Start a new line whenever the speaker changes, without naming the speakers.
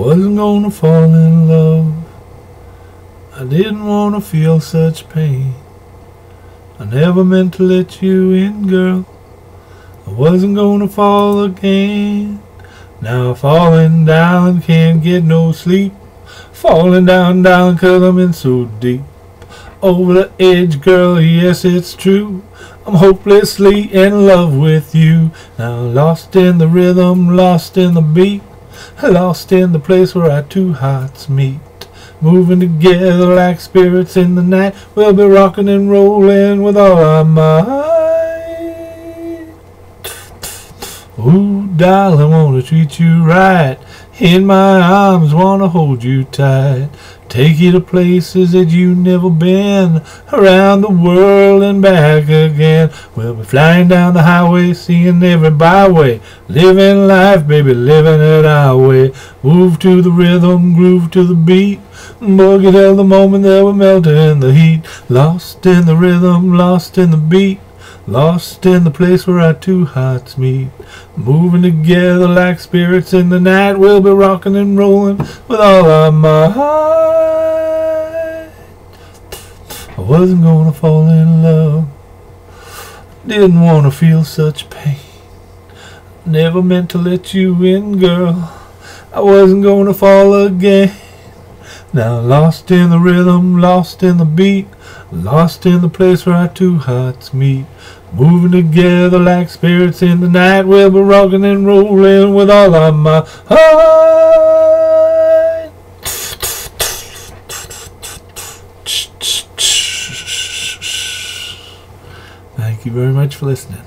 wasn't gonna fall in love. I didn't wanna feel such pain. I never meant to let you in, girl. I wasn't gonna fall again. Now I'm falling down, can't get no sleep. Falling down, down, 'cause I'm in so deep. Over the edge, girl, yes, it's true. I'm hopelessly in love with you. Now lost in the rhythm, lost in the beat. Lost in the place where our two hearts meet. Moving together like spirits in the night. We'll be rocking and rolling with all our might. Ooh, darling, wanna treat you right. In my arms, wanna hold you tight. Take you to places that you've never been. Around the world and back again. We'll be flying down the highway, seeing every byway. Living life, baby, living it our way. Move to the rhythm, groove to the beat. Boogie till the moment that we're melting in the heat. Lost in the rhythm, lost in the beat. Lost in the place where our two hearts meet. Moving together like spirits in the night. We'll be rocking and rolling with all our might. I wasn't gonna fall in love. Didn't wanna feel such pain. Never meant to let you in, girl. I wasn't gonna fall again. Now lost in the rhythm, lost in the beat. Lost in the place where our two hearts meet. Moving together like spirits in the night. We'll be rocking and rolling with all our might. Thank you very much for listening.